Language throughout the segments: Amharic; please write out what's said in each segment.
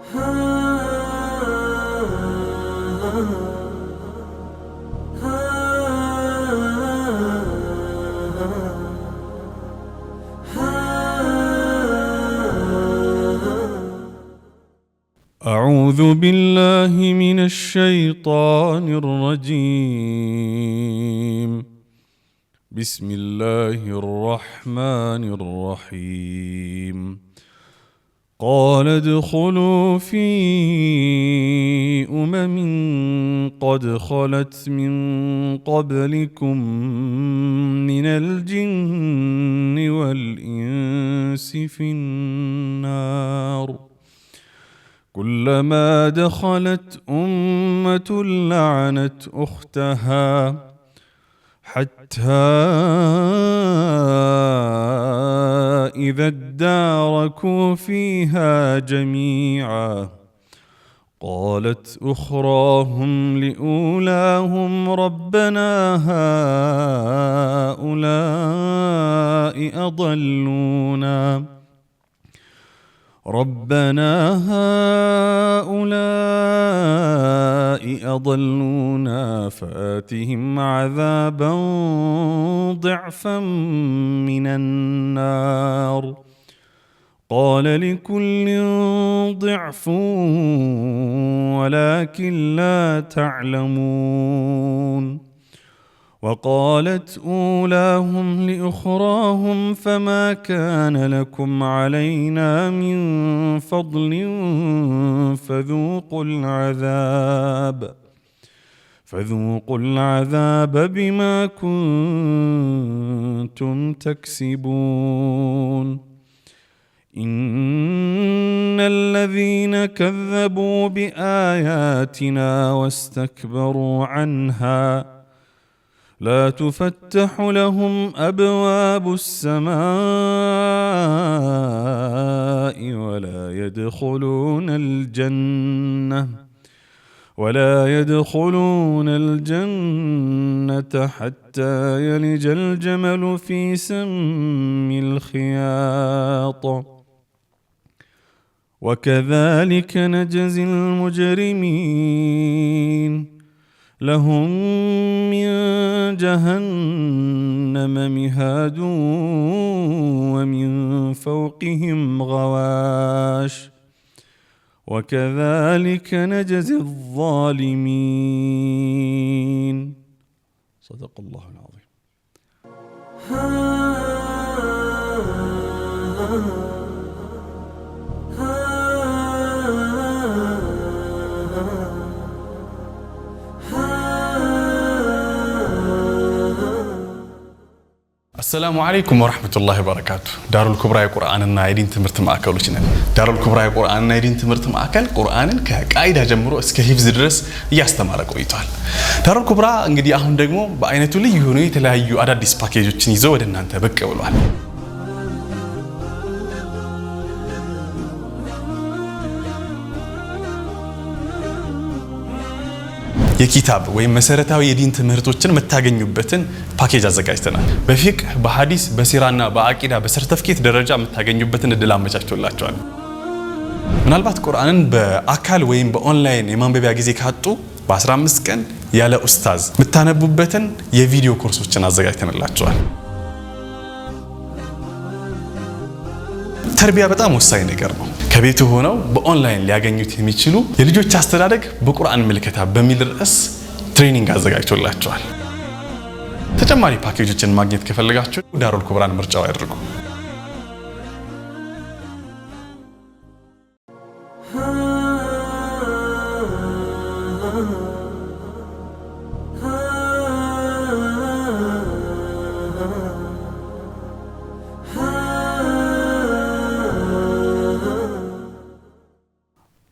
أعوذ بالله من الشيطان الرجيم. بسم الله الرحمن الرحيم. قال ادخلوا في قد خلت من قبلكم من الجن والإنس في النار كلما دخلت أمة لعنت أختها حتى إذا اداركوا فيها جميعا قالت أخراهم لأولاهم ربنا هؤلاء أضلونا فآتهم عذابا ضعفا من النار قال لكل ضعف ولكن لا تعلمون. وقالت أولاهم لأخراهم فما كان لكم علينا من فضل فذوقوا العذاب بما كنتم تكسبون. إن الذين كذبوا بآياتنا واستكبروا عنها لا تفتح لهم أبواب السماء ولا يدخلون الجنة حتى يلج الجمل في سم الخياط وكذلك نجزي المجرمين. لهم من جهنم مهاد ومن فوقهم غواش وكذلك نجزي الظالمين. صدق الله العظيم. السلام عليكم ورحمة الله وبركاته. دار الكبرى قرآن النايدين تمرت معاكلوشنا. دار الكبرى قرآن النايدين تمرت معاكل قرآن كقاعدة جمرو اسك حفظ درس يستمر ቆይቷል። دار الكبرى እንግዲህ አሁን ደግሞ በአይነቱ ልዩ ሆኖ የተለያዩ አዳዲስ ፓኬጆችን ይዘው ወደ እናንተ ብቅ ብሏል። የኪታብ ወይም መሰረታዊ የዲን ትምህርቶችን መታገኙበትን ፓኬጅ አዘጋጅተናል። በፊቅህ፣ በሐዲስ፣ በሲራና በአቂዳ በሰርተፍኬት ደረጃ መታገኙበትን እድል አመቻችቶላችኋል። ምናልባት ቁርአንን በአካል ወይም በኦንላይን የማንበቢያ ጊዜ ካጡ በ15 ቀን ያለ ኡስታዝ መታነቡበትን የቪዲዮ ኮርሶችን አዘጋጅተንላችኋል። ተርቢያ በጣም ወሳኝ ነገር ነው። ከቤቱ ሆነው በኦንላይን ሊያገኙት የሚችሉ የልጆች አስተዳደግ በቁርአን ምልከታ በሚል ርዕስ ትሬኒንግ አዘጋጅቶላችኋል። ተጨማሪ ፓኬጆችን ማግኘት ከፈለጋችሁ ዳሩል ኩብራን ምርጫው ያድርጉ።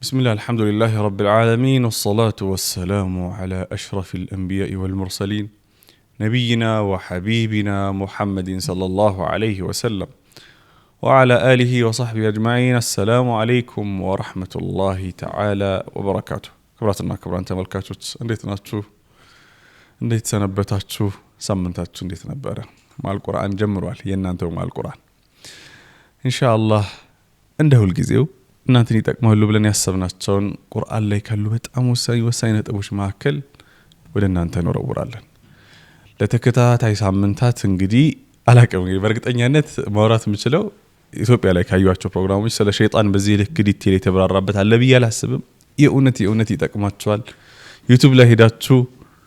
بسم الله الحمد لله رب العالمين والصلاة والسلام على أشرف الأنبياء والمرسلين نبينا وحبيبنا محمد صلى الله عليه وسلم وعلى آله وصحبه أجمعين. السلام عليكم ورحمة الله تعالى وبركاته. كبراتنا كبران تملكاتوت انديت ناتشو انديت سنبتاتشو سمنتاتشو انديت نبارا مع القرآن جمروال ينانتو مع القرآن إن شاء الله عنده الجزيو እናንተን ይጠቅማሉ ብለን ያሰብናቸውን ቁርአን ላይ ካሉ በጣም ወሳኝ ነጥቦች መካከል ወደ እናንተ እንወረውራለን። ለተከታታይ ሳምንታት እንግዲህ አላቀም በእርግጠኛነት ማውራት የምችለው ኢትዮጵያ ላይ ካዩዋቸው ፕሮግራሞች ስለ ሸይጣን በዚህ ልክ ዲቴል የተብራራበት አለ ብዬ አላስብም። የእውነት ይጠቅማችኋል። ዩቲዩብ ላይ ሄዳችሁ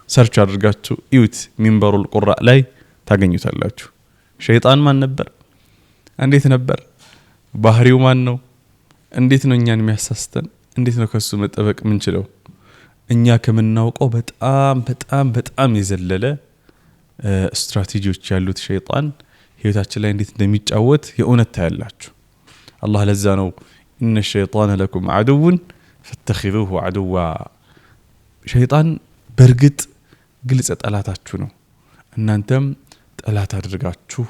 ሰርች አድርጋችሁ እዩት። ሚንበሩል ቁራእ ላይ ታገኙታላችሁ። ሸይጣን ማን ነበር? እንዴት ነበር? ባህሪው ማን ነው? እንዴት ነው እኛን የሚያሳስተን? እንዴት ነው ከሱ መጠበቅ የምንችለው? እኛ ከምናውቀው በጣም የዘለለ ስትራቴጂዎች ያሉት ሸይጣን ህይወታችን ላይ እንዴት እንደሚጫወት የእውነት ታያላችሁ። አላህ ለዛ ነው ኢነ ሸይጣነ ለኩም ዐዱውን ፈተኺዙሁ ዐዱዋ። ሸይጣን በእርግጥ ግልጽ ጠላታችሁ ነው። እናንተም ጠላት አድርጋችሁ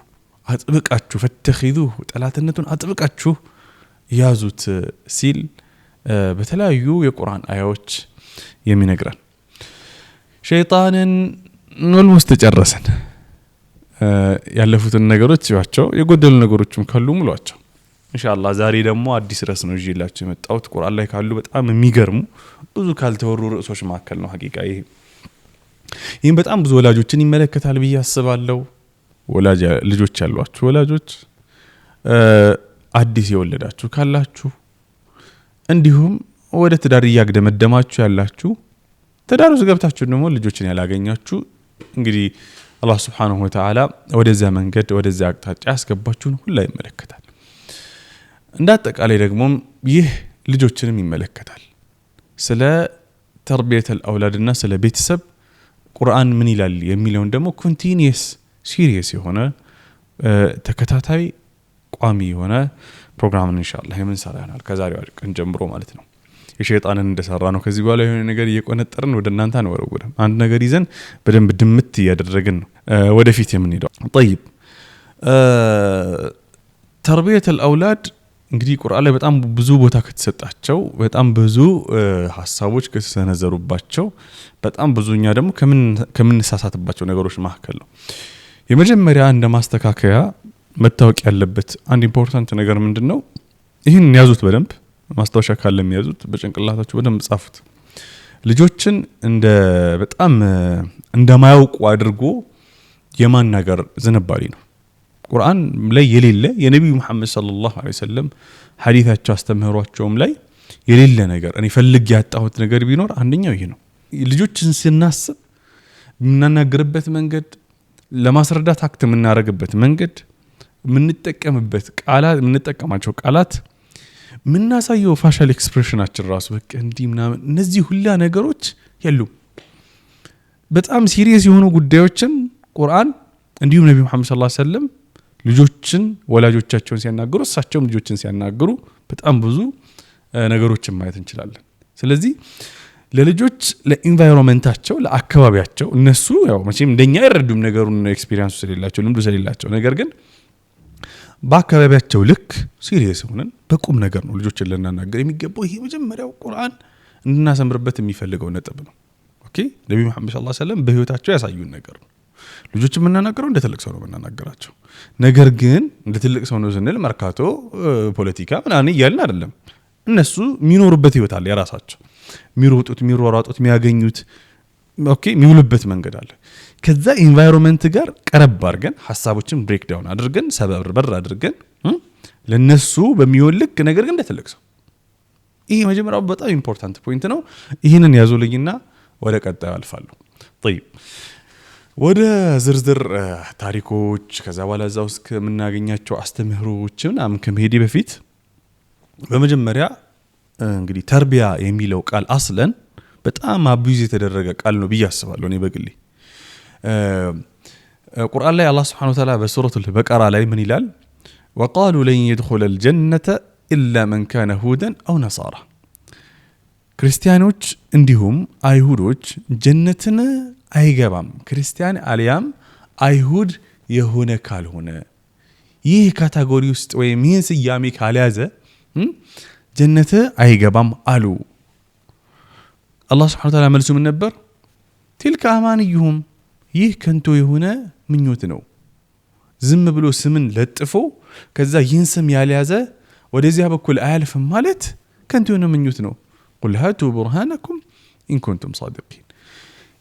አጥብቃችሁ ፈተኺዙሁ ጠላትነቱን አጥብቃችሁ ያዙት ሲል በተለያዩ የቁርአን አያዎች የሚነግረን። ሸይጣንን ኦልሞስት ተጨረሰን። ያለፉትን ነገሮች ይዋቸው የጎደሉ ነገሮችም ካሉ ሙሏቸው። ኢንሻአላህ ዛሬ ደግሞ አዲስ ርዕስ ነው ይዤላችሁ የመጣሁት። ቁርአን ላይ ካሉ በጣም የሚገርሙ ብዙ ካልተወሩ ርዕሶች መካከል ነው ሐቂቃ ይሄን በጣም ብዙ ወላጆችን ይመለከታል ብዬ አስባለሁ። ልጆች ያሏችሁ ወላጆች፣ አዲስ የወለዳችሁ ካላችሁ፣ እንዲሁም ወደ ትዳር እያገደመደማችሁ ያላችሁ፣ ትዳር ውስጥ ገብታችሁ ደግሞ ልጆችን ያላገኛችሁ እንግዲህ አላህ Subhanahu Wa Ta'ala ወደዛ መንገድ ወደዛ አቅጣጫ ያስገባችሁን ሁሉ ይመለከታል። እንዳጠቃላይ ደግሞ ይህ ልጆችንም ይመለከታል። ስለ ተርቢየተል አውላድና ስለ ቤተሰብ ቁርአን ምን ይላል የሚለውን ደግሞ ኮንቲኒየስ ሲሪየስ የሆነ ተከታታይ ቋሚ የሆነ ፕሮግራም ኢንሻአላህ የምንሰራ ይሆናል ከዛሬው ቀን ጀምሮ ማለት ነው። የሸይጣንን እንደሰራ ነው ከዚህ በኋላ የሆነ ነገር እየቆነጠርን ወደ እናንተ አንወረውርም። አንድ ነገር ይዘን በደንብ ድምት እያደረግን ነው ወደፊት የምንሄደው። طيب ተርቢየተል አውላድ እንግዲህ ቁርአን ላይ በጣም ብዙ ቦታ ከተሰጣቸው በጣም ብዙ ሐሳቦች ከተሰነዘሩባቸው በጣም ብዙኛ ደግሞ ከምንሳሳትባቸው ነገሮች መካከል ነው። የመጀመሪያ እንደ ማስተካከያ መታወቅ ያለበት አንድ ኢምፖርታንት ነገር ምንድነው? ይህን ያዙት በደንብ ማስታወሻ ካለ የሚያዙት በጭንቅላታችሁ በደንብ ጻፉት። ልጆችን በጣም እንደማያውቁ አድርጎ የማናገር ዝንባሌ ነው። ቁርአን ላይ የሌለ የነብዩ መሐመድ ሰለላሁ ዐለይሂ ወሰለም ሐዲታቸው አስተምህሯቸውም ላይ የሌለ ነገር እኔ ፈልግ ያጣሁት ነገር ቢኖር አንደኛው ይሄ ነው። ልጆችን ስናስብ የምናናገርበት መንገድ፣ ለማስረዳት አክት የምናረግበት መንገድ፣ የምንጠቀማቸው ቃላት፣ ምናሳየው ፋሻል ኤክስፕሬሽናችን ራሱ በቃ እንዲህ ምናምን እነዚህ ሁላ ነገሮች የሉም። በጣም ሲሪየስ የሆኑ ጉዳዮችን ቁርአን እንዲሁም ነብዩ መሐመድ ሰለላሁ ዐለይሂ ወሰለም ልጆችን ወላጆቻቸውን ሲያናገሩ እሳቸውም ልጆችን ሲያናገሩ በጣም ብዙ ነገሮችን ማየት እንችላለን። ስለዚህ ለልጆች ለኢንቫይሮንመንታቸው ለአካባቢያቸው እነሱ ያው መቼም እንደኛ አይረዱም ነገሩን ኤክስፒሪየንስ ስለሌላቸው ልምዱ ስለሌላቸው ነገር ግን በአካባቢያቸው ልክ ሲሪየስ ሆነን በቁም ነገር ነው ልጆችን ለናናገር የሚገባው። ይሄ መጀመሪያው ቁርአን እንድናሰምርበት የሚፈልገው ነጥብ ነው። ኦኬ ነብዩ መሐመድ ሰለላሁ ዐለይሂ ወሰለም በህይወታቸው ያሳዩን ነገር ነው። ልጆች የምናናገረው እንደ ትልቅ ሰው ነው የምናናገራቸው። ነገር ግን እንደ ትልቅ ሰው ነው ስንል መርካቶ ፖለቲካ ምናምን እያልን አይደለም። እነሱ የሚኖሩበት ህይወት አለ የራሳቸው የሚሮጡት የሚሯሯጡት የሚያገኙት የሚውሉበት መንገድ አለ። ከዛ ኢንቫይሮንመንት ጋር ቀረብ አድርገን ሐሳቦችን ብሬክ ዳውን አድርገን ሰበርበር አድርገን ለነሱ በሚሆን ልክ ነገር ግን እንደ ትልቅ ሰው ይሄ መጀመሪያው በጣም ኢምፖርታንት ፖይንት ነው። ይሄንን ያዙልኝና ወደ ቀጣዩ አልፋለሁ። طيب ወደ ዝርዝር ታሪኮች ከዛ በኋላ እዛው እስከ ምናገኛቸው አስተምህሮች ምናምን ከመሄዴ በፊት በመጀመሪያ እንግዲህ ተርቢያ የሚለው ቃል አስለን በጣም አቢዩዝ የተደረገ ቃል ነው ብዬ አስባለሁ እኔ በግሌ። ቁርአን ላይ አላህ Subhanahu Wa Ta'ala በሱረቱል በቀራ ላይ ምን ይላል? وقالوا لن يدخل الجنة إلا من كان هودا أو نصارى። ክርስቲያኖች እንዲሁም አይሁዶች ጀነትን አይገባም ክርስቲያን አልያም አይሁድ የሆነ ካልሆነ ይህ ካታጎሪ ውስጥ ወይም ይህን ስያሜ ካልያዘ ጀነት አይገባም አሉ። አላህ Subhanahu Wa Ta'ala መልሱ ምን ነበር? تلك አማንዩሁም ይህ ከንቱ የሆነ ምኞት ነው። ዝም ብሎ ስምን ለጥፎ ከዛ ይህን ስም ያልያዘ ወደዚያ በኩል አያልፍም ማለት ከንቱ የሆነ ምኞት ነው ቁል ሃቱ ቡርሃነኩም ኢን ኩንቱም ሳዲቂን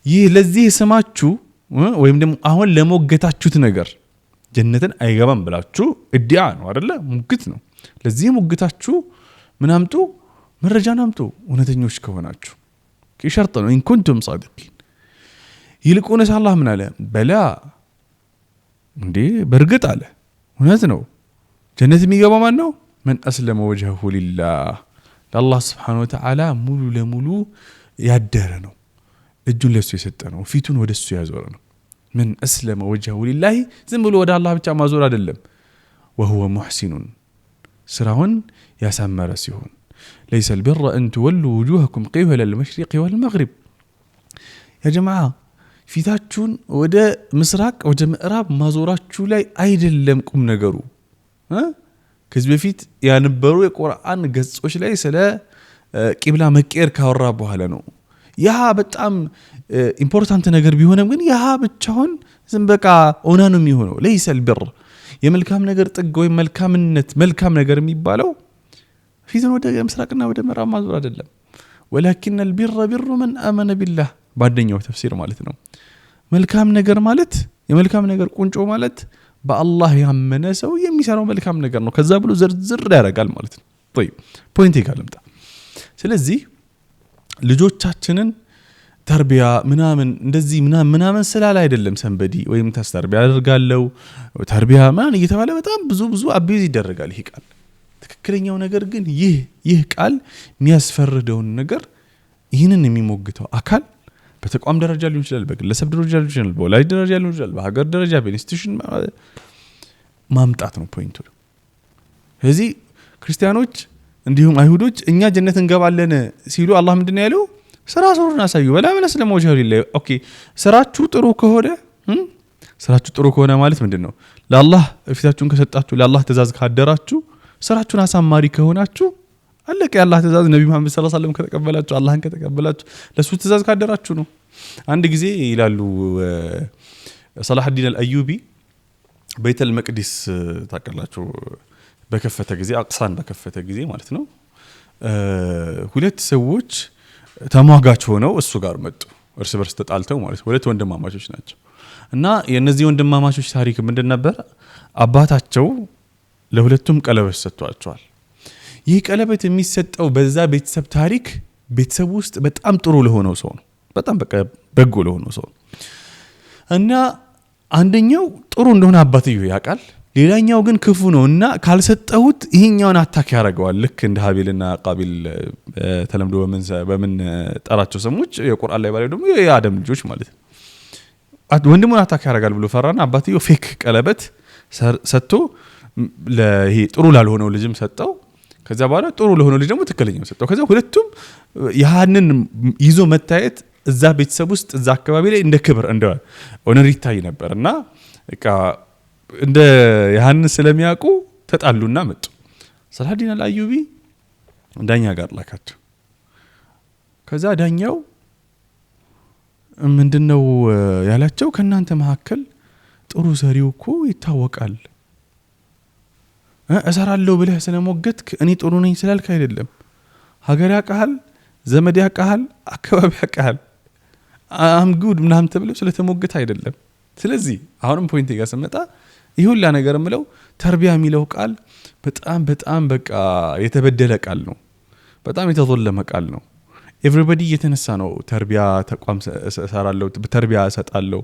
ይህ ለዚህ ስማችሁ ወይም ደግሞ አሁን ለሞገታችሁት ነገር ጀነትን አይገባም ብላችሁ እዲያ ነው አይደለ ሙግት ነው ለዚህ ሙግታችሁ ምን አምጡ መረጃን አምጡ እውነተኞች ከሆናችሁ ከሸርጥ ነው ኢን ኩንቱም ሳዲቂን ይልቁንስ አላህ ምን አለ በላ እንዴ በርግጥ አለ እውነት ነው ጀነት የሚገባ ማን ነው من أسلم وجهه لله لله سبحانه وتعالى ሙሉ ለሙሉ ያደረ ነው እጁን ለሱ የሰጠ ነው ፊቱን ወደሱ ያዞረ ነው من أسلم وجهه لله ዝም ብሎ ወደ አላህ ብቻ ማዞር አይደለም وهو محسن ስራውን ያሳመረ ሲሆን ليس البر أن تولوا وجوهكم قبل المشرق والمغرب يا جماعة ፊታችሁን ወደ ምስራቅ ወደ ምዕራብ ማዞራችሁ ላይ አይደለም ቁም ነገሩ ከዚህ በፊት ያነበሩ የቁርአን ገጾች ላይ ስለ ቂብላ መቀየር ካወራ በኋላ ነው ያ በጣም ኢምፖርታንት ነገር ቢሆንም ግን ያ ብቻውን ዝም በቃ ኦና ነው የሚሆነው ليس البر የመልካም ነገር ጥግ ወይ መልካምነት መልካም ነገር የሚባለው ፊትን ወደ ምስራቅና ወደ ምዕራብ ማዞር አይደለም ولكن البر بر من آمن بالله ባደኛው ተፍሲር ማለት ነው መልካም ነገር ማለት የመልካም ነገር ቁንጮ ማለት በአላህ ያመነ ሰው የሚሰራው መልካም ነገር ነው ከዛ ብሎ ዝርዝር ያደርጋል ማለት ነው طيب ፖይንት ይካለምጣ ስለዚህ ልጆቻችንን ተርቢያ ምናምን እንደዚህ ምናምን ስላል አይደለም ሰንበዲ ወይም ተስተርቢያ ያደርጋለው ተርቢያ ማን እየተባለ በጣም ብዙ አቢዝ ይደረጋል ይሄ ቃል ትክክለኛው ነገር ግን ይህ ቃል የሚያስፈርደውን ነገር ይህንን የሚሞግተው አካል በተቋም ደረጃ ሊሆን ይችላል በግለሰብ ደረጃ ሊሆን ይችላል በወላጅ ደረጃ ሊሆን ይችላል በሀገር ደረጃ በኢንስቲትዩሽን ማምጣት ነው ፖይንቱ ስለዚህ ክርስቲያኖች እንዲሁም አይሁዶች እኛ ጀነት እንገባለን ሲሉ አላህ ምንድነው ያለው ስራችሁን አሳዩ በላ መስለም ወጀሁ ሊላህ ኦኬ ስራችሁ ጥሩ ከሆነ ማለት ምንድነው ለአላህ ፊታችሁን ከሰጣችሁ ለአላህ ትእዛዝ ካደራችሁ ስራችሁን አሳማሪ ከሆናችሁ አለቀ ያላህ ትእዛዝ ነብዩ መሐመድ ሰለላሁ ዐለይሂ ወሰለም ከተቀበላችሁ አላህን ከተቀበላችሁ ለሱ ትእዛዝ ካደራችሁ ነው አንድ ጊዜ ይላሉ ሰላህ አልዲን አልአዩቢ ቤተል መቅዲስ ታቀላችሁ በከፈተ ጊዜ አቅሳን በከፈተ ጊዜ ማለት ነው ሁለት ሰዎች ተሟጋች ሆነው እሱ ጋር መጡ እርስ በርስ ተጣልተው ማለት ሁለት ወንድማማቾች ናቸው እና የነዚህ ወንድማማቾች ታሪክ ምንድን ነበር አባታቸው ለሁለቱም ቀለበት ሰጥቷቸዋል ይህ ቀለበት የሚሰጠው በዛ ቤተሰብ ታሪክ ቤተሰብ ውስጥ በጣም ጥሩ ለሆነው ሰው ነው በጣም በጎ ለሆነው ሰው እና አንደኛው ጥሩ እንደሆነ አባትየው ያውቃል ሌላኛው ግን ክፉ ነውና ካልሰጠሁት ይሄኛውን አታክ ያደርገዋል ልክ እንደ ሀቢልና ቃቢል ተለምዶ በምን ጠራቸው ሰሞች የቁርአን ላይ ባለው ደግሞ የአደም ልጆች ማለት ነው ወንድሙን አታክ ያደርጋል ብሎ ፈራና አባትየው ፌክ ቀለበት ሰጥቶ ለይሄ ጥሩ ላልሆነው ልጅም ሰጠው ከዛ በኋላ ጥሩ ለሆነው ልጅ ደግሞ ትክክለኛው ሰጠው ከዛ ሁለቱም ያንን ይዞ መታየት እዛ ቤተሰብ ውስጥ እዛ አካባቢ ላይ እንደ ክብር እንደ ኦነር ይታይ ነበርና በቃ እንደ ያንን ስለሚያውቁ ተጣሉና መጡ ሰላዲን አልአዩቢ ዳኛ ጋር ላካቸው ከዛ ዳኛው ምንድነው ያላቸው ከናንተ መሐከል ጥሩ ሰሪው እኮ ይታወቃል እሰራለሁ ብለህ ስለሞገትክ እኔ ጥሩ ነኝ ስላልክ አይደለም ሀገር ያቀሃል ዘመድ ያቀሃል አካባቢ ያቀሃል አም ጉድ ምናምን ተብለው ስለተሞገት አይደለም ስለዚህ አሁንም ፖይንት ጋር ይሁላ ነገር ምለው ተርቢያ የሚለው ቃል በጣም በቃ የተበደለ ቃል ነው በጣም የተዘለመ ቃል ነው ኤቨሪባዲ እየተነሳ ነው ተርቢያ ተቋም ሰራለው ተርቢያ ሰጣለው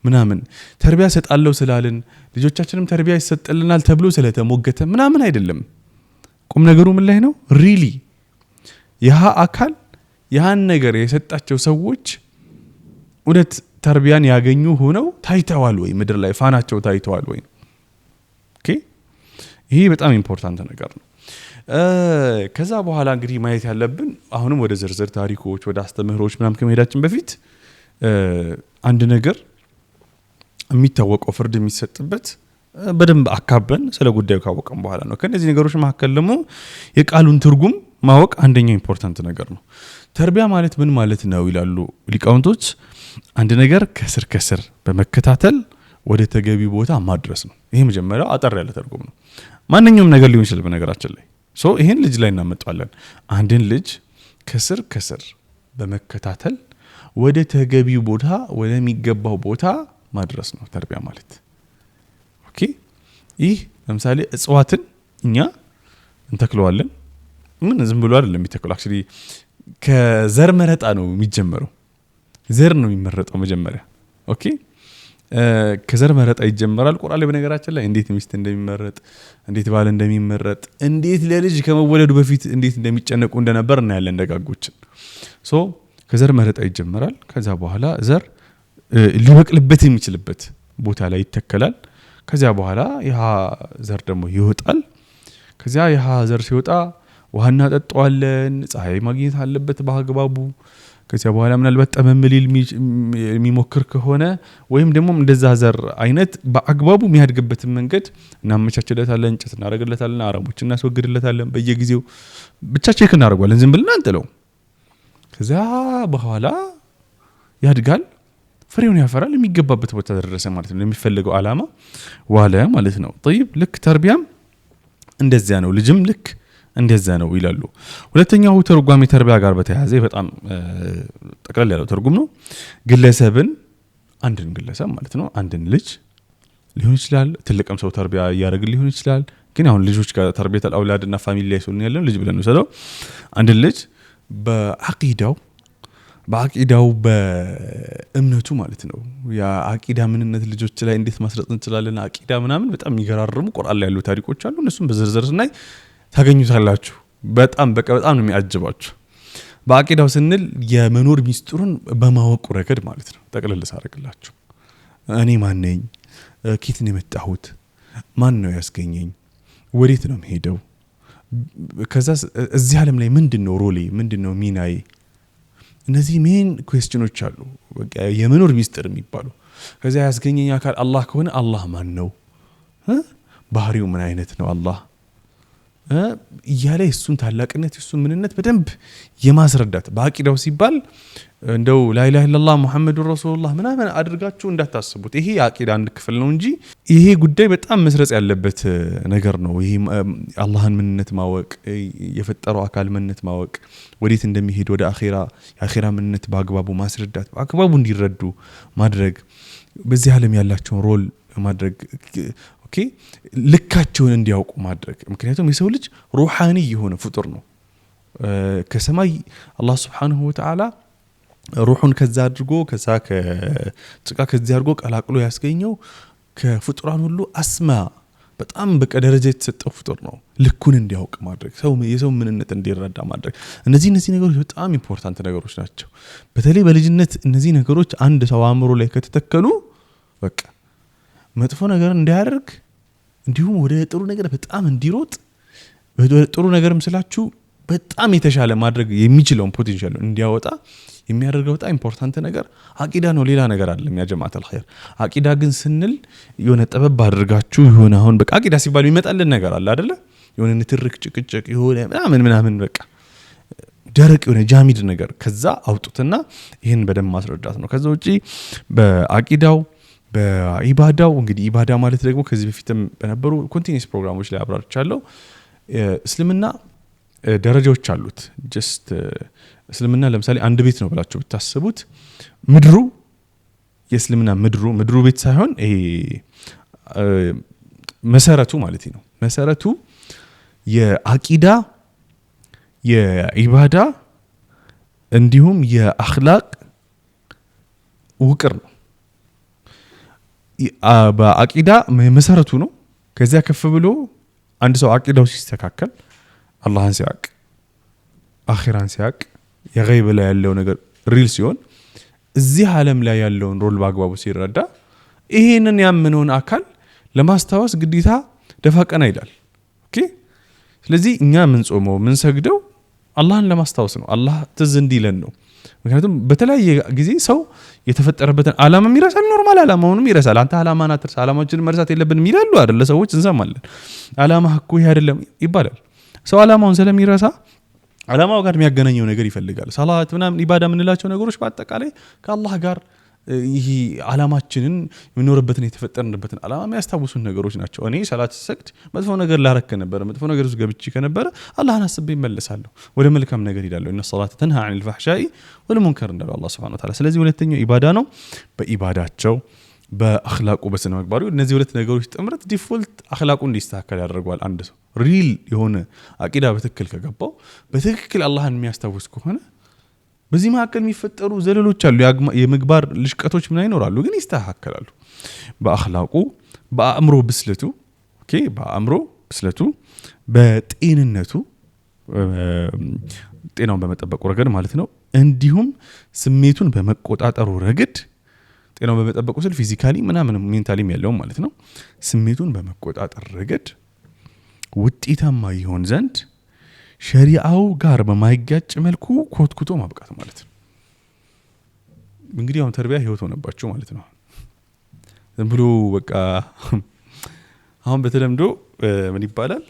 ምናምን ተርቢያ ሰጣለው ስላልን ልጆቻችንም ተርቢያ ይሰጥልናል ተብሎ ስለተሞገተ ምናምን አይደለም ቁም ነገሩ ምን ላይ ነው ሪሊ ያ አካል ያን ነገር የሰጣቸው ሰዎች ወደት ተርቢያን ያገኙ ሆነው ታይተዋል ወይ ምድር ላይ ፋናቸው ታይተዋል ወይ ኦኬ ይሄ በጣም ኢምፖርታንት ነገር ነው ከዛ በኋላ እንግዲህ ማየት ያለብን አሁንም ወደ ዝርዝር ታሪኮች ወደ አስተምህሮች ምናምን ከመሄዳችን በፊት አንድ ነገር የሚታወቀው ፍርድ የሚሰጥበት በደንብ አካበን ስለ ጉዳዩ ካወቀን በኋላ ነው ከነዚህ ነገሮች መካከል ደግሞ የቃሉን ትርጉም ማወቅ አንደኛው ኢምፖርታንት ነገር ነው ተርቢያ ማለት ምን ማለት ነው ይላሉ ሊቃውንቶች አንድ ነገር ከስር በመከታተል ወደ ተገቢ ቦታ ማድረስ ነው ይሄ መጀመሪያው አጠር ያለ ትርጉም ነው ማንኛውም ነገር ሊሆን ይችላል በነገራችን ላይ ይሄን ልጅ ላይ እናመጣለን። አንድን ልጅ ከስር በመከታተል ወደ ተገቢው ቦታ ወደሚገባው ቦታ ማድረስ ነው ተርቢያ ማለት። ኦኬ ይህ ለምሳሌ እጽዋትን እኛ እንተክለዋለን። ምን ዝም ብሎ አይደለም የሚተክለው። አክቹሊ ከዘር መረጣ ነው የሚጀመረው። ዘር ነው የሚመረጠው መጀመሪያ። ኦኬ ከዘር መረጣ ይጀመራል። ቁርአን ላይ በነገራችን ላይ እንዴት ሚስት እንደሚመረጥ፣ እንዴት ባል እንደሚመረጥ፣ እንዴት ለልጅ ከመወለዱ በፊት እንዴት እንደሚጨነቁ እንደነበር እናያለን ደጋጎችን። ከዘር መረጣ ይጀመራል። ከዛ በኋላ ዘር ሊበቅልበት የሚችልበት ቦታ ላይ ይተከላል። ከዛ በኋላ ያ ዘር ደግሞ ይወጣል። ከዛ ያ ዘር ሲወጣ ውሃ እናጠጣዋለን። ፀሐይ ማግኘት አለበት በአግባቡ። ከዛ በኋላ ምናልባት ጠመምሊል የሚሞክር ከሆነ ወይም ደግሞ እንደዛ ዘር አይነት በአግባቡ የሚያድግበትን መንገድ እናመቻችለታለን። እንጨት እናደርግለታለን፣ አረሞችን እናስወግድለታለን። በየጊዜው ብቻ ቼክ እናደርጋለን። ዝም ብለን አንጥለው። ከዛ በኋላ ያድጋል፣ ፍሬውን ያፈራል፣ የሚገባበት ቦታ ደረሰ ማለት ነው። የሚፈልገው ዓላማ ዋለ ማለት ነው። طيب ልክ ተርቢያም እንደዚያ ነው፣ ልጅም ልክ እንደዛ ነው ይላሉ። ሁለተኛው ተርጓሚ ተርቢያ ጋር በተያያዘ በጣም ጠቅለል ያለው ትርጉም ነው። ግለሰብን አንድን ግለሰብ ማለት ነው፣ አንድን ልጅ ሊሆን ይችላል፣ ትልቅም ሰው ተርቢያ ያደርግ ሊሆን ይችላል። ግን አሁን ልጆች ጋር ተርቢያተል አውላድና ፋሚሊ ላይ ሆነ ያለው ልጅ ብለን ነው አንድን ልጅ በአቂዳው በእምነቱ ማለት ነው። ያ አቂዳ ምንነት ልጆች ላይ እንዴት ማስረጽ እንችላለን? አቂዳ ምናምን በጣም የሚገራርሙ ቁርአን ላይ ያሉ ታሪኮች አሉ። እነሱም በዝርዝር ስናይ ታገኙታላችሁ። በጣም ነው የሚያጅባችሁ። በአቂዳው ስንል የመኖር ሚስጥሩን በማወቁ ረገድ ማለት ነው። ጠቅልል ሳረግላችሁ እኔ ማን ነኝ? ከየት ነው የመጣሁት? ማን ነው ያስገኘኝ? ወዴት ነው የምሄደው? ከዛ እዚህ ዓለም ላይ ምንድነው ሮሌ? ምንድነው ሚናዬ? እነዚህ ሜን ኩዌስችኖች አሉ፣ በቃ የመኖር ሚስጥር የሚባሉ። ከዛ ያስገኘኝ አካል አላህ ከሆነ አላህ ማን ነው? ባህሪው ምን አይነት ነው? አላህ እያለ እሱን ታላቅነት እሱን ምንነት በደንብ የማስረዳት በአቂዳው ሲባል እንደው ላኢላሃ ኢላላህ ሙሐመዱር ረሱሉላህ ምናምን አድርጋችሁ እንዳታስቡት። ይሄ የአቂዳ አንድ ክፍል ነው እንጂ ይሄ ጉዳይ በጣም መስረጽ ያለበት ነገር ነው። ይሄ አላህን ምንነት ማወቅ፣ የፈጠረው አካል ምንነት ማወቅ፣ ወዴት እንደሚሄድ ወደ የአኺራ ምንነት በአግባቡ ማስረዳት፣ በአግባቡ እንዲረዱ ማድረግ፣ በዚህ ዓለም ያላቸውን ሮል ማድረግ፣ ኦኬ ልካቸውን እንዲያውቁ ማድረግ። ምክንያቱም የሰው ልጅ ሩሃኒ የሆነ ፍጡር ነው። ከሰማይ አላህ Subhanahu Wa Ta'ala ሩሁን ከዛ አድርጎ ከዛ ከጭቃ ከዚህ አድርጎ ቀላቅሎ ያስገኘው ከፍጡራን ሁሉ አስማ በጣም በቀደረጃ የተሰጠው ፍጡር ነው። ልኩን እንዲያውቅ ማድረግ፣ የሰው ምንነት እንዲረዳ ማድረግ። እነዚህ ነገሮች በጣም ኢምፖርታንት ነገሮች ናቸው። በተለይ በልጅነት እነዚህ ነገሮች አንድ ሰው አእምሮ ላይ ከተተከሉ በቃ መጥፎ ነገር እንዳያደርግ እንዲሁም ወደ ጥሩ ነገር በጣም እንዲሮጥ፣ ወደ ጥሩ ነገርም ስላችሁ በጣም የተሻለ ማድረግ የሚችለውን ፖቴንሻል እንዲያወጣ የሚያደርገው በጣም ኢምፖርታንት ነገር አቂዳ ነው። ሌላ ነገር አይደለም ያ ጀማዓተል ኸይር። አቂዳ ግን ስንል የሆነ ጠበብ አድርጋችሁ የሆነ አሁን በቃ አቂዳ ሲባል ይመጣልን ነገር አለ አይደለ? የሆነ ንትርክ ጭቅጭቅ የሆነ ምናምን በቃ ደረቅ የሆነ ጃሚድ ነገር ከዛ አውጡትና ይሄን በደንብ ማስረዳት ነው። ከዛ ውጪ በአቂዳው በኢባዳው እንግዲህ ኢባዳ ማለት ደግሞ ከዚህ በፊትም በነበሩ ኮንቲኒየስ ፕሮግራሞች ላይ አብራርቻለሁ። እስልምና ደረጃዎች አሉት። ጀስት እስልምና ለምሳሌ አንድ ቤት ነው ብላችሁ ብታስቡት ምድሩ የእስልምና ምድሩ ቤት ሳይሆን ይሄ መሰረቱ ማለት ነው። መሰረቱ የአቂዳ የኢባዳ እንዲሁም የአኽላቅ ውቅር ነው። በአቂዳ መሰረቱ ነው። ከዚያ ከፍ ብሎ አንድ ሰው አቂዳው ሲስተካከል አላህን ሲያቅ አኺራን ሲያቅ የገይብ ላይ ያለው ነገር ሪል ሲሆን እዚህ ዓለም ላይ ያለውን ሮል በአግባቡ ሲረዳ ይሄንን ያመነውን አካል ለማስታወስ ግዴታ ደፋቀና ይላል። ኦኬ ስለዚህ እኛ ምን ጾመው ምን ሰግደው አላህን ለማስታወስ ነው። አላህ ትዝ እንዲለን ነው። ምክንያቱም በተለያየ ጊዜ ሰው የተፈጠረበትን ዓላማ ይረሳል። ኖርማል ዓላማውንም ይረሳል። አንተ ዓላማና ተርሳ ዓላማዎችን መርሳት የለብንም ይላሉ አይደል? ሰዎች እንሰማለን። ዓላማ እኮ ይሄ አይደለም ይባላል። ሰው ዓላማውን ስለሚረሳ ዓላማው ጋር የሚያገናኘው ነገር ይፈልጋል። ሰላት ምናምን ኢባዳ ምንላቸው ነገሮች በአጠቃላይ ከአላህ ጋር ይሄ ዓላማችንን የምንኖርበትን የተፈጠርንበትን ዓላማ የሚያስታውሱን ነገሮች ናቸው። እኔ ሰላት ሰግድ መጥፎ ነገር ላረክ ነበር መጥፎ ነገር ውስጥ ገብቼ ከነበረ አላህን አስቤ እመለሳለሁ ወደ መልካም ነገር ሄዳለሁ። እነ ሰላተ ተንሃ ዐኒል ፈሕሻኢ ወልሙንከር እንዳለው አላህ ሱብሓነሁ ወተዓላ። ስለዚህ ሁለተኛው ኢባዳ ነው። በኢባዳቸው በአኽላቁ በስነ ምግባሩ እነዚህ ሁለት ነገሮች ጥምረት ዲፎልት አኽላቁ እንዲስተካከል ያደርገዋል። አንድ ሰው ሪል የሆነ አቂዳ በትክክል ከገባው በትክክል አላህን የሚያስታውስ ከሆነ በዚህ መካከል የሚፈጠሩ ዘለሎች አሉ፣ የምግባር ልሽቀቶች ምን ይኖራሉ፣ ግን ይስተካከላሉ። በአኽላቁ በአእምሮ ብስለቱ ኦኬ፣ በአእምሮ ብስለቱ በጤንነቱ ጤናውን በመጠበቁ ረገድ ማለት ነው። እንዲሁም ስሜቱን በመቆጣጠሩ ረገድ ጤናውን በመጠበቁ ስል ፊዚካሊ ምናምን ሜንታሊም ያለው ማለት ነው። ስሜቱን በመቆጣጠር ረገድ ውጤታማ ይሆን ዘንድ ሸሪዓው ጋር በማይጋጭ መልኩ ኮትኩቶ ማብቃት ማለት ነው። እንግዲህ አሁን ተርቢያ ህይወት ሆነባቸው ማለት ነው። ዝም ብሎ በቃ አሁን በተለምዶ ምን ይባላል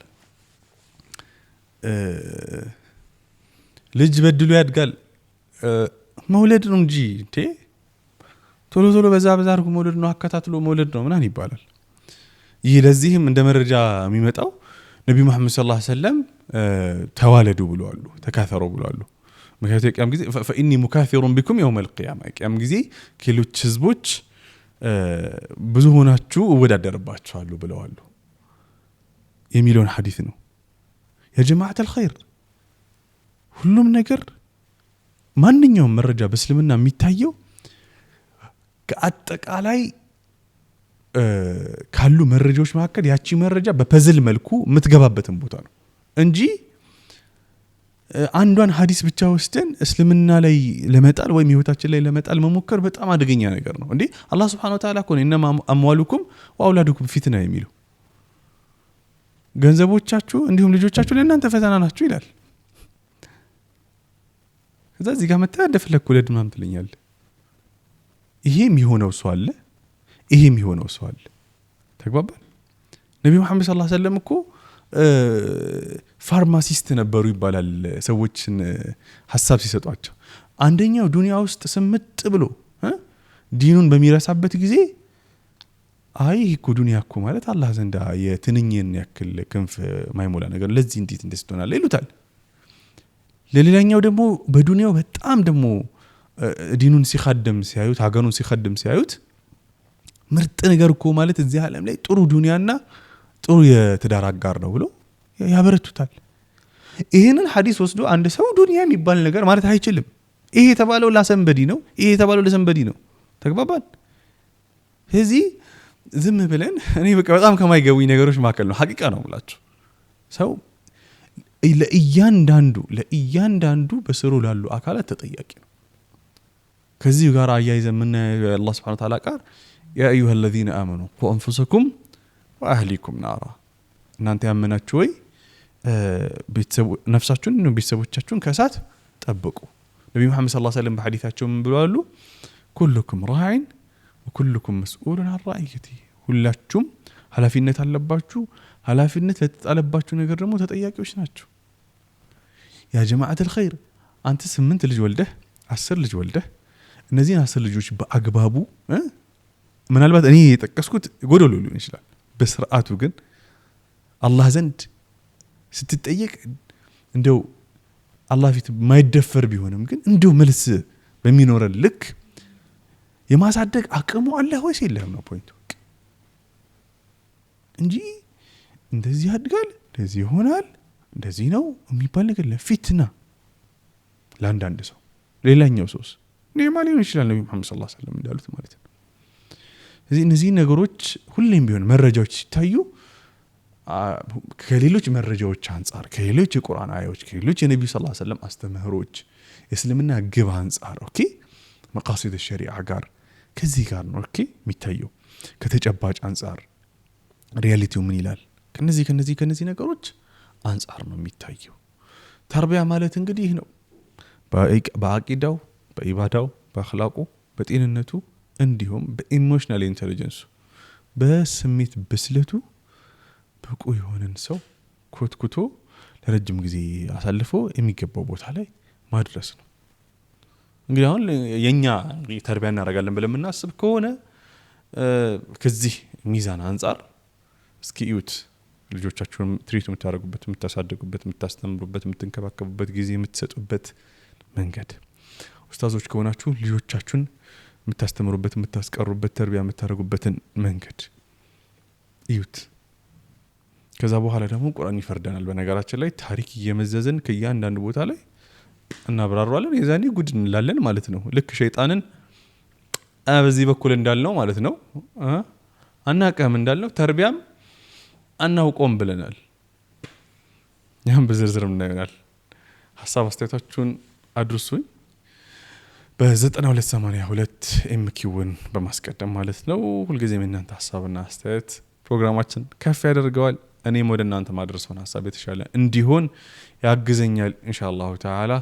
ልጅ በድሎ ያድጋል መውለድ ነው እንጂ እንዴ ቶሎ ቶሎ በዛ አድርጎ መውለድ ነው አከታትሎ መውለድ ነው ምናምን ይባላል። ይህ ለዚህም እንደ መረጃ የሚመጣው ነብዩ መሐመድ ሰለላሁ ዐለይሂ ወሰለም ተዋለዱ ብለዋል፣ ተካፈሩ ብለዋል። ምክንያቱም የቂያም ጊዜ ፈኢኒ ሙካፊሩን ቢኩም የውመል ቂያማ የቂያም ጊዜ ከሌሎች ህዝቦች ብዙ ሆናችሁ እወዳደርባችኋለሁ ብለዋል የሚለውን ሐዲስ ነው። ያ ጀማዓተል ኸይር ሁሉም ነገር ማንኛውም መረጃ በእስልምና የሚታየው ከአጠቃላይ ካሉ መረጃዎች መካከል ያቺ መረጃ በፐዝል መልኩ የምትገባበትን ቦታ ነው እንጂ አንዷን ሐዲስ ብቻ ወስደን እስልምና ላይ ለመጣል ወይም ህይወታችን ላይ ለመጣል መሞከር በጣም አደገኛ ነገር ነው። እንዴ አላህ Subhanahu Wa Ta'ala ኮነ ኢነማ አምዋሉኩም ወአውላዱኩም ፊትና የሚሉ ገንዘቦቻችሁ እንዲሁም ልጆቻችሁ ለእናንተ ፈተና ናቸው ይላል። ከዛ እዚህ ጋር መጣ እንደፈለኩ ለድማም ትለኛል። ይሄም የሆነው ሰው አለ፣ ይሄም የሆነው ሰው አለ። ተግባባን። ነብዩ መሐመድ ሰለላሁ ዐለይሂ ወሰለም እኮ ፋርማሲስት ነበሩ ይባላል። ሰዎችን ሐሳብ ሲሰጧቸው አንደኛው ዱንያ ውስጥ ስምጥ ብሎ ዲኑን በሚረሳበት ጊዜ አይ እኮ ዱንያ እኮ ማለት አላህ ዘንዳ የትንኝን ያክል ክንፍ ማይሞላ ነገር ለዚህ እንዴት እንደስተናል ይሉታል። ለሌላኛው ደግሞ በዱንያው በጣም ደግሞ ዲኑን ሲخدም ሲያዩት ሀገሩን ሲخدም ሲያዩት ምርጥ ነገር እኮ ማለት እዚህ ዓለም ላይ ጥሩ ዱንያና ጥሩ የትዳር አጋር ነው ብሎ ያበረቱታል። ይሄንን ሐዲስ ወስዶ አንድ ሰው ዱንያ የሚባል ነገር ማለት አይችልም፣ ይሄ የተባለው ለሰንበዲ ነው፣ ይሄ የተባለው ለሰንበዲ ነው። ተግባባን። ስለዚህ ዝም ብለን እኔ በቃ በጣም ከማይገቡኝ ነገሮች መካከል ነው ሐቂቃ ነው ብላችሁ ሰው ለእያንዳንዱ በስሩ ላሉ አካላት ተጠያቂ ነው። ከዚህ ጋር አያይዘን ምን አላህ Subhanahu Wa Ta'ala ቃል ያ አዩሃ الذين آمنوا قوا أنفسكم وأهليكم نارا እናንተ ያመናችሁ ወይ ነፍሳችሁን ቤተሰቦቻችሁን ከእሳት ጠብቁ። ነብዩ መሐመድ ሰለላሁ ዐለይሂ ወሰለም በሐዲታቸው ምን ብለዋል? ኩልኩም ራዒን ወኩልኩም መስኡሉን አን ራዒየቲሂ፣ ሁላችሁም ኃላፊነት አለባችሁ፣ ኃላፊነት ለተጣለባችሁ ነገር ደግሞ ተጠያቂዎች ናችሁ። ያ ጀማዓተል ኸይር አንተ 8 ልጅ ወልደህ 10 ልጅ ወልደህ እነዚህን 10 ልጆች በአግባቡ ምናልባት እኔ የጠቀስኩት ጎደሎ ሊሆን ይችላል፣ በስርዓቱ ግን አላህ ዘንድ ስትጠየቅ እንደው አላህ ፊት ማይደፈር ቢሆንም ግን እንደው መልስ በሚኖረን ልክ የማሳደግ አቅሙ አለ ወይስ የለህም ነው ፖይንቱ እንጂ እንደዚህ ያድጋል እንደዚህ ይሆናል እንደዚህ ነው የሚባል ነገር ለፊትና ለአንዳንድ ሰው ሌላኛው ሰውስ ኔማ ሊሆን ይችላል። ነብዩ መሐመድ ሰለላሁ ዐለይሂ ወሰለም እንዳሉት ማለት ነው። ስለዚህ እነዚህ ነገሮች ሁሌም ቢሆን መረጃዎች ሲታዩ ከሌሎች መረጃዎች አንፃር ከሌሎች የቁርአን አያዎች ከሌሎች የነብዩ ሰለላሁ ዐለይሂ ወሰለም አስተምህሮች የእስልምና ግብ አንፃር ኦኬ መቃሲድ الشريعه ጋር ከዚህ ጋር ነው ኦኬ የሚታየው ከተጨባጭ አንፃር ሪያሊቲው ምን ይላል ከነዚህ ነገሮች አንፃር ነው የሚታየው። ተርቢያ ማለት እንግዲህ ነው በአቂዳው በኢባዳው በአኽላቁ በጤንነቱ እንዲሁም በኢሞሽናል ኢንተለጀንሱ በስሜት ብስለቱ ብቁ የሆነን ሰው ኮትኩቶ ለረጅም ጊዜ አሳልፎ የሚገባው ቦታ ላይ ማድረስ ነው። እንግዲህ አሁን የኛ ተርቢያ እናደርጋለን ብለን የምናስብ ከሆነ ከዚህ ሚዛን አንፃር እስኪ እዩት ልጆቻችሁን ትሪት የምታደርጉበት የምታሳድጉበት የምታስተምሩበት የምትንከባከቡበት ጊዜ የምትሰጡበት መንገድ ኡስታዞች ከሆናችሁ ልጆቻችሁን የምታስተምሩበት የምታስቀሩበት ተርቢያ የምታደርጉበትን መንገድ እዩት። ከዛ በኋላ ደግሞ ቁርአን ይፈርደናል። በነገራችን ላይ ታሪክ እየመዘዘን ከእያንዳንዱ ቦታ ላይ እናብራራዋለን። የዛኔ ጉድ እንላለን ማለት ነው። ልክ ሸይጣንን በዚህ በኩል እንዳልነው ማለት ነው አናቀም እንዳልነው ተርቢያም አናውቆም ብለናል። ያም በዝርዝር እናየናል። ሐሳብ አስተያየታችሁን አድርሱኝ በ9282 ኤምኪውን በማስቀደም ማለት ነው። ሁልጊዜም እናንተ ሐሳብና አስተያየት ፕሮግራማችን ከፍ ያደርገዋል። እኔም ወደ እናንተ ማድረስውን ሐሳብ የተሻለ እንዲሆን ያግዘኛል ኢንሻአላሁ ተዓላ።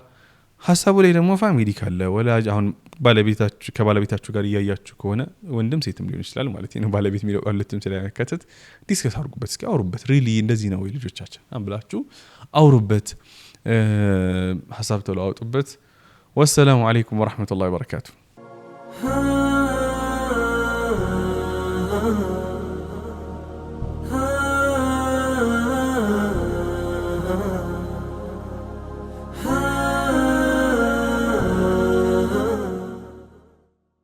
ሐሳቡ ላይ ደግሞ ፋሚሊ ካለ ወላጅ አሁን ባለቤታችሁ ከባለቤታችሁ ጋር እያያችሁ ከሆነ ወንድም ሴትም ሊሆን ይችላል ማለት ነው። ባለቤት የሚለው ሁለቱም ስለያከተት ዲስከስ አድርጉበት። እስኪ አውሩበት። ሪሊ እንደዚህ ነው ወይ ልጆቻችን አብላችሁ አውሩበት። ሐሳብ ተለዋውጡበት። ወሰላሙ አለይኩም ወራህመቱላሂ ወበረካቱ።